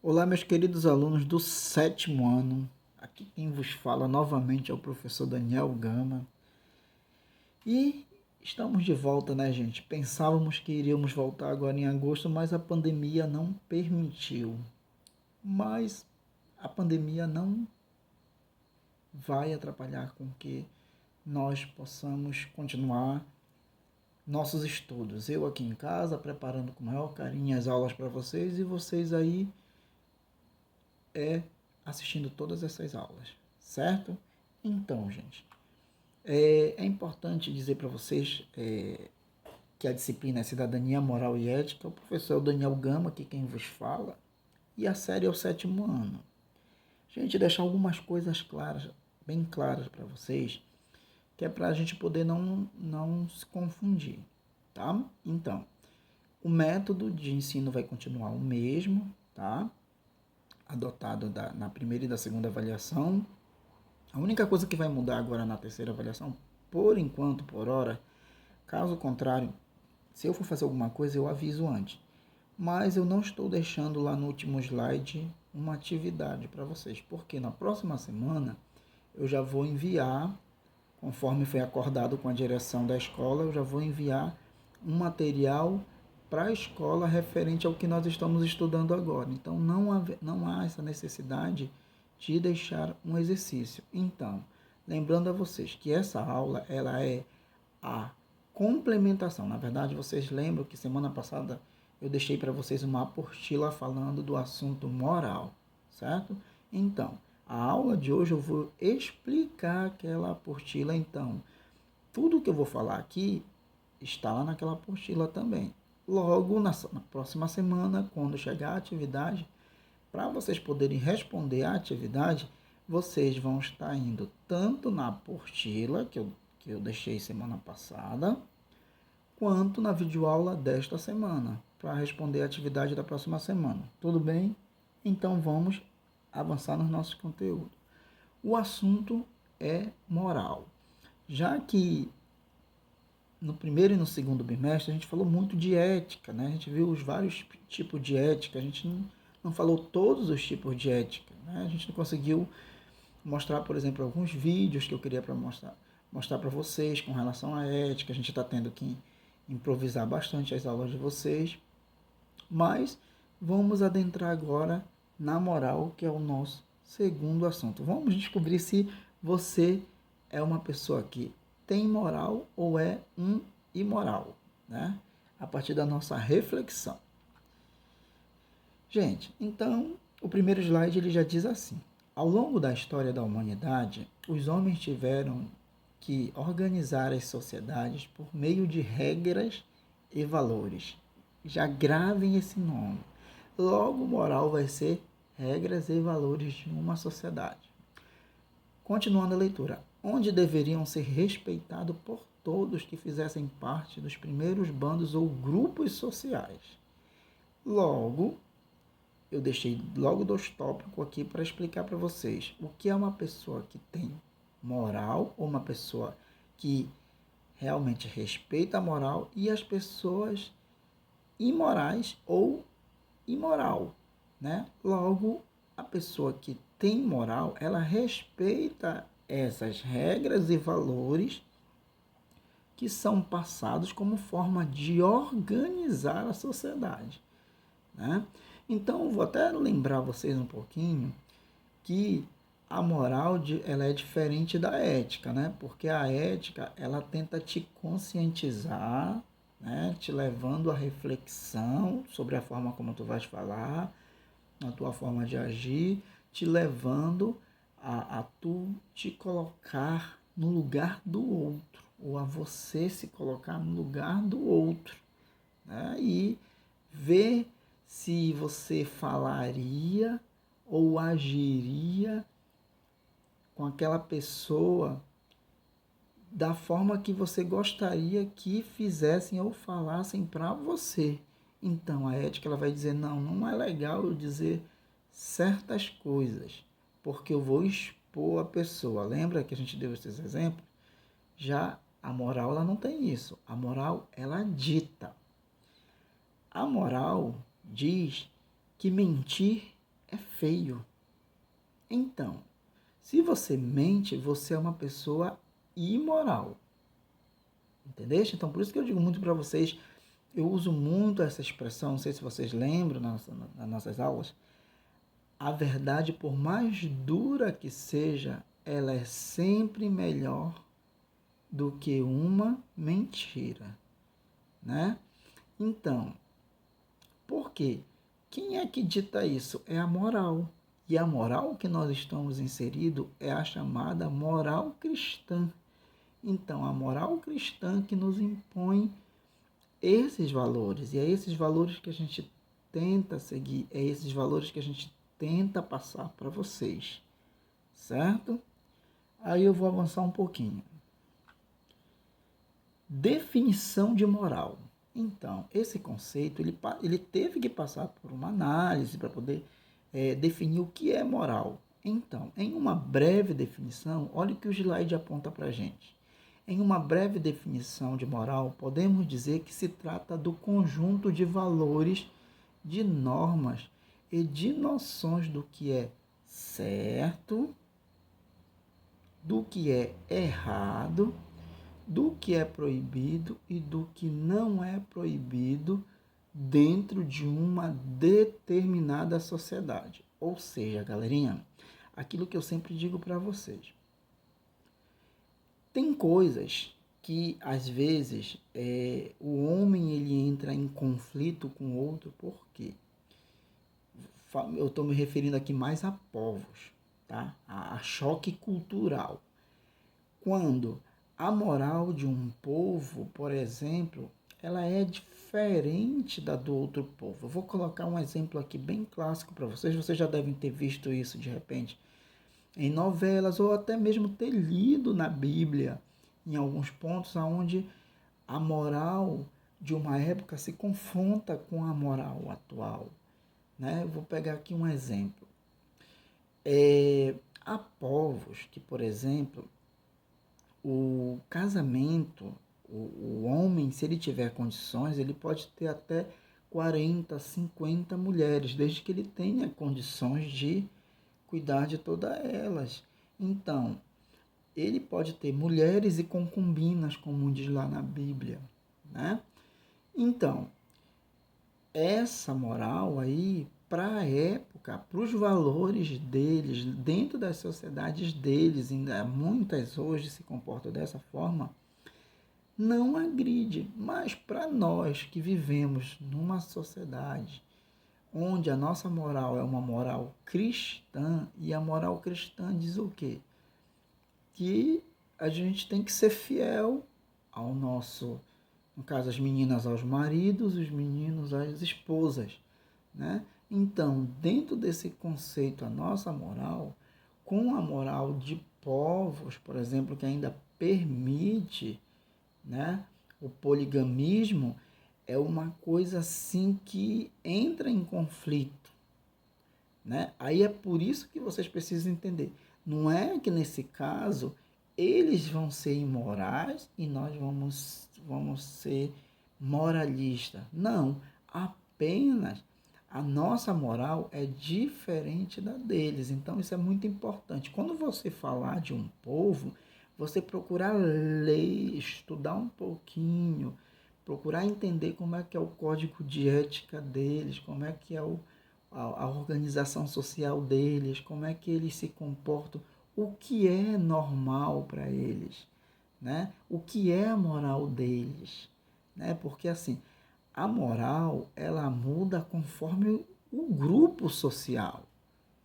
Olá, meus queridos alunos do sétimo ano. Aqui quem vos fala novamente é o professor Daniel Gama. E estamos de volta, né, gente? Pensávamos que iríamos voltar agora em agosto, mas a pandemia não permitiu. Mas a pandemia não vai atrapalhar com que nós possamos continuar nossos estudos. Eu aqui em casa, preparando com o maior carinho as aulas para vocês e vocês aí assistindo todas essas aulas, certo? Então, gente, é importante dizer para vocês que a disciplina é Cidadania, Moral e Ética. O professor Daniel Gama, aqui quem vos fala, e a série é o sétimo ano. Gente, deixar algumas coisas claras, bem claras para vocês, que é para a gente poder não se confundir, tá? Então, o método de ensino vai continuar o mesmo, tá? Adotado na primeira e da segunda avaliação. A única coisa que vai mudar agora na terceira avaliação, por enquanto, por hora, caso contrário, se eu for fazer alguma coisa, eu aviso antes. Mas eu não estou deixando lá no último slide uma atividade para vocês, porque na próxima semana eu já vou enviar, conforme foi acordado com a direção da escola, eu já vou enviar um material para a escola referente ao que nós estamos estudando agora. Então não há essa necessidade de deixar um exercício. Então, lembrando a vocês que essa aula ela é a complementação. Na verdade, vocês lembram que semana passada eu deixei para vocês uma apostila falando do assunto moral, certo? Então, a aula de hoje eu vou explicar aquela apostila. Então, tudo que eu vou falar aqui está lá naquela apostila também. Logo, na próxima semana, quando chegar a atividade, para vocês poderem responder à atividade, vocês vão estar indo tanto na apostila que eu deixei semana passada, quanto na videoaula desta semana, para responder a atividade da próxima semana. Tudo bem? Então vamos avançar nos nossos conteúdos. O assunto é moral. Já que no primeiro e no segundo bimestre a gente falou muito de ética, né? A gente viu os vários tipos de ética, a gente não falou todos os tipos de ética, né? A gente não conseguiu mostrar, por exemplo, alguns vídeos que eu queria mostrar para vocês com relação à ética. A gente está tendo que improvisar bastante as aulas de vocês, mas vamos adentrar agora na moral, que é o nosso segundo assunto. Vamos descobrir se você é uma pessoa que tem moral ou é um imoral, né? A partir da nossa reflexão. Gente, então, o primeiro slide ele já diz assim: ao longo da história da humanidade, os homens tiveram que organizar as sociedades por meio de regras e valores. Já gravem esse nome. Logo, moral vai ser regras e valores de uma sociedade. Continuando a leitura. Onde deveriam ser respeitados por todos que fizessem parte dos primeiros bandos ou grupos sociais. Logo, eu deixei logo 2 tópicos aqui para explicar para vocês o que é uma pessoa que tem moral, ou uma pessoa que realmente respeita a moral, e as pessoas imorais ou imoral, né? Logo, a pessoa que tem moral, ela respeita essas regras e valores que são passados como forma de organizar a sociedade, né? Então, vou até lembrar vocês um pouquinho que a moral ela é diferente da ética, né? Porque a ética ela tenta te conscientizar, né? Te levando à reflexão sobre a forma como tu vais falar, a tua forma de agir, te levando a tu te colocar no lugar do outro, ou a você se colocar no lugar do outro, né? E ver se você falaria ou agiria com aquela pessoa da forma que você gostaria que fizessem ou falassem para você. Então, a ética ela vai dizer, não é legal eu dizer certas coisas, porque eu vou expor a pessoa. Lembra que a gente deu esses exemplos? Já a moral ela não tem isso. A moral ela dita. A moral diz que mentir é feio. Então, se você mente, você é uma pessoa imoral. Entendeu? Então, por isso que eu digo muito para vocês, eu uso muito essa expressão, não sei se vocês lembram nas nossas aulas, a verdade, por mais dura que seja, ela é sempre melhor do que uma mentira, né? Então, por quê? Quem é que dita isso? É a moral. E a moral que nós estamos inseridos é a chamada moral cristã. Então, a moral cristã que nos impõe esses valores. E é esses valores que a gente tenta seguir, é esses valores que a gente tenta passar para vocês, certo? Aí eu vou avançar um pouquinho. Definição de moral. Então, esse conceito, ele teve que passar por uma análise para poder definir o que é moral. Então, em uma breve definição, olha o que o slide aponta para a gente. Em uma breve definição de moral, podemos dizer que se trata do conjunto de valores, de normas e de noções do que é certo, do que é errado, do que é proibido e do que não é proibido dentro de uma determinada sociedade. Ou seja, galerinha, aquilo que eu sempre digo para vocês. Tem coisas que, às vezes, o homem ele entra em conflito com o outro, por quê? Eu estou me referindo aqui mais a povos, tá? A choque cultural. Quando a moral de um povo, por exemplo, ela é diferente da do outro povo. Eu vou colocar um exemplo aqui bem clássico para vocês. Vocês já devem ter visto isso de repente em novelas ou até mesmo ter lido na Bíblia, em alguns pontos onde a moral de uma época se confronta com a moral atual. Né? Eu vou pegar aqui um exemplo. Há povos que, por exemplo, o casamento, o homem, se ele tiver condições, ele pode ter até 40, 50 mulheres, desde que ele tenha condições de cuidar de todas elas. Então, ele pode ter mulheres e concubinas, como diz lá na Bíblia, né? Então, essa moral aí, para a época, para os valores deles, dentro das sociedades deles, ainda muitas hoje se comportam dessa forma, não agride. Mas para nós que vivemos numa sociedade onde a nossa moral é uma moral cristã, e a moral cristã diz o quê? Que a gente tem que ser fiel ao nosso, no caso as meninas aos maridos, os meninos às esposas, né? Então, dentro desse conceito, a nossa moral, com a moral de povos, por exemplo, que ainda permite, né, o poligamismo, é uma coisa assim que entra em conflito, né? Aí é por isso que vocês precisam entender. Não é que nesse caso eles vão ser imorais e nós vamos ser moralistas. Não, apenas a nossa moral é diferente da deles. Então isso é muito importante. Quando você falar de um povo, você procurar ler, estudar um pouquinho, procurar entender como é que é o código de ética deles, como é que é a organização social deles, como é que eles se comportam, o que é normal para eles, né? O que é a moral deles, né? Porque assim, a moral, ela muda conforme o grupo social,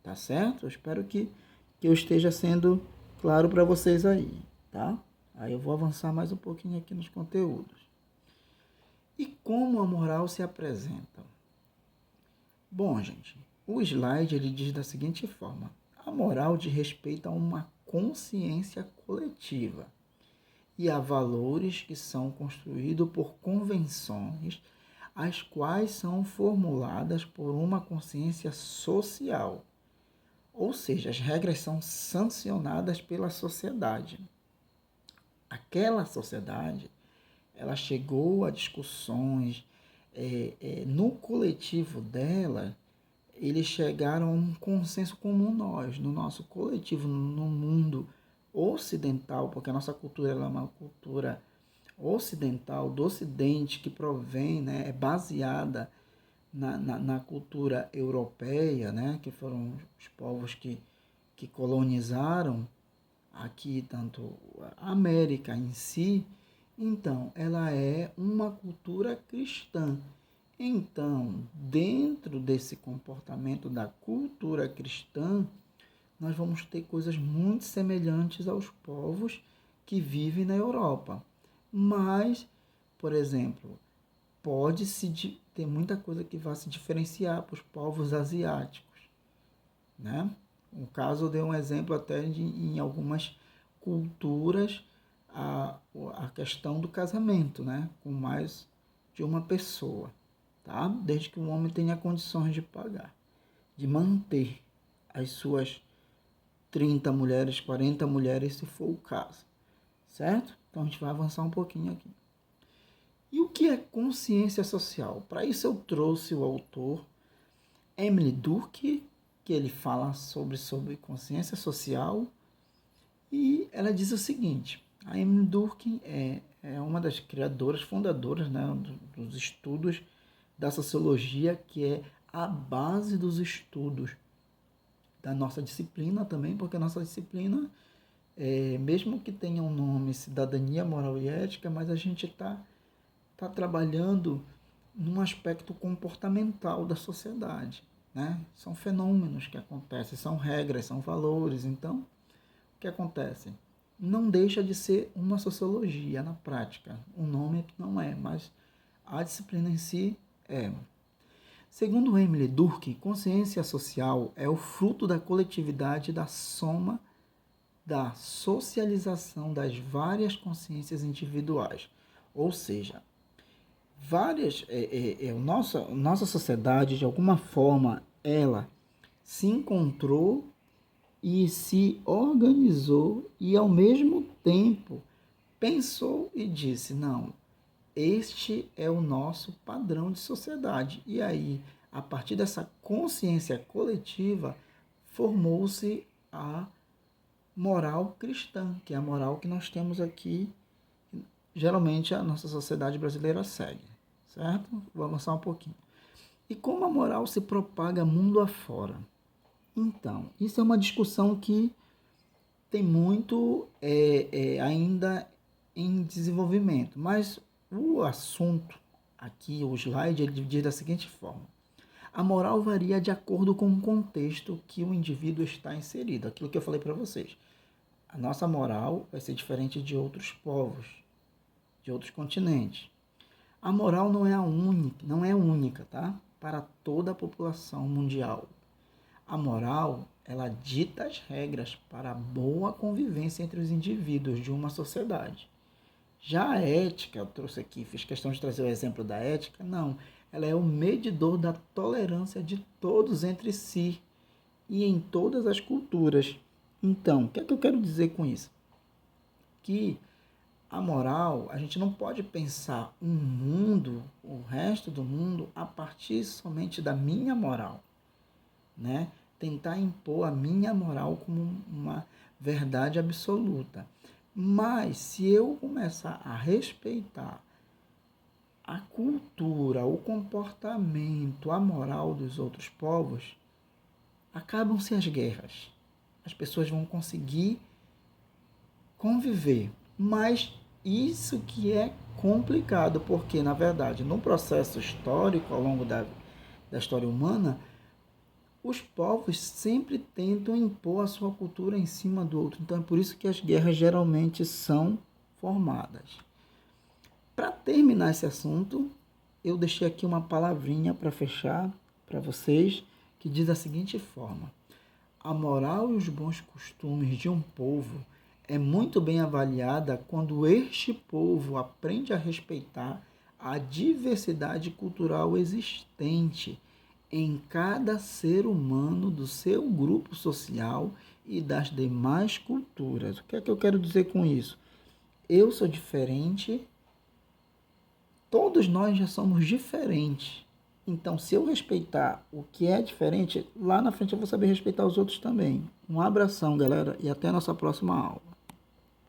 tá certo? Eu espero que eu esteja sendo claro para vocês aí, tá? Aí eu vou avançar mais um pouquinho aqui nos conteúdos. E como a moral se apresenta? Bom, gente, o slide ele diz da seguinte forma: a moral diz respeito a uma consciência coletiva e a valores que são construídos por convenções, as quais são formuladas por uma consciência social. Ou seja, as regras são sancionadas pela sociedade. Aquela sociedade, ela chegou a discussões no coletivo dela, eles chegaram a um consenso comum no nosso coletivo, no mundo ocidental, porque a nossa cultura ela é uma cultura ocidental, do ocidente, que provém, né, é baseada na cultura europeia, né, que foram os povos que colonizaram aqui, tanto a América em si. Então, ela é uma cultura cristã. Então, dentro desse comportamento da cultura cristã, nós vamos ter coisas muito semelhantes aos povos que vivem na Europa. Mas, por exemplo, pode-se ter muita coisa que vai se diferenciar para os povos asiáticos, né? No caso, eu dei um exemplo até em algumas culturas a questão do casamento, né? Com mais de uma pessoa, tá? Desde que o homem tenha condições de pagar, de manter as suas 30 mulheres, 40 mulheres, se for o caso, certo? Então a gente vai avançar um pouquinho aqui. E o que é consciência social? Para isso eu trouxe o autor Emile Durkheim, que ele fala sobre consciência social, e ela diz o seguinte: a Emile Durkheim é uma das criadoras, fundadoras, né, dos estudos da sociologia, que é a base dos estudos da nossa disciplina também, porque a nossa disciplina, mesmo que tenha um nome Cidadania, Moral e Ética, mas a gente está trabalhando num aspecto comportamental da sociedade, né? São fenômenos que acontecem, são regras, são valores. Então, o que acontece? Não deixa de ser uma sociologia na prática. O nome não é, mas a disciplina em si é. Segundo Emile Durkheim, consciência social é o fruto da coletividade da soma da socialização das várias consciências individuais. Ou seja, nossa sociedade, de alguma forma, ela se encontrou e se organizou e, ao mesmo tempo, pensou e disse: não, este é o nosso padrão de sociedade. E aí, a partir dessa consciência coletiva, formou-se a moral cristã, que é a moral que nós temos aqui, geralmente a nossa sociedade brasileira segue, certo? Vou avançar um pouquinho. E como a moral se propaga mundo afora? Então, isso é uma discussão que tem muito ainda em desenvolvimento, mas o assunto aqui, o slide, ele diz da seguinte forma: a moral varia de acordo com o contexto que o indivíduo está inserido. Aquilo que eu falei para vocês. A nossa moral vai ser diferente de outros povos, de outros continentes. A moral não é única, tá? Para toda a população mundial. A moral, ela dita as regras para a boa convivência entre os indivíduos de uma sociedade. Já a ética, eu trouxe aqui, fiz questão de trazer o exemplo da ética, não. Ela é o medidor da tolerância de todos entre si e em todas as culturas. Então, o que é que eu quero dizer com isso? Que a moral, a gente não pode pensar um mundo, o resto do mundo, a partir somente da minha moral, né? Tentar impor a minha moral como uma verdade absoluta. Mas se eu começar a respeitar a cultura, o comportamento, a moral dos outros povos, acabam-se as guerras. As pessoas vão conseguir conviver. Mas isso que é complicado, porque, na verdade, no processo histórico, ao longo da história humana, os povos sempre tentam impor a sua cultura em cima do outro. Então, é por isso que as guerras geralmente são formadas. Para terminar esse assunto, eu deixei aqui uma palavrinha para fechar para vocês, que diz da seguinte forma: a moral e os bons costumes de um povo é muito bem avaliada quando este povo aprende a respeitar a diversidade cultural existente em cada ser humano do seu grupo social e das demais culturas. O que é que eu quero dizer com isso? Eu sou diferente, todos nós já somos diferentes, Então, se eu respeitar o que é diferente, lá na frente eu vou saber respeitar os outros também. Um abração, galera, e até a nossa próxima aula.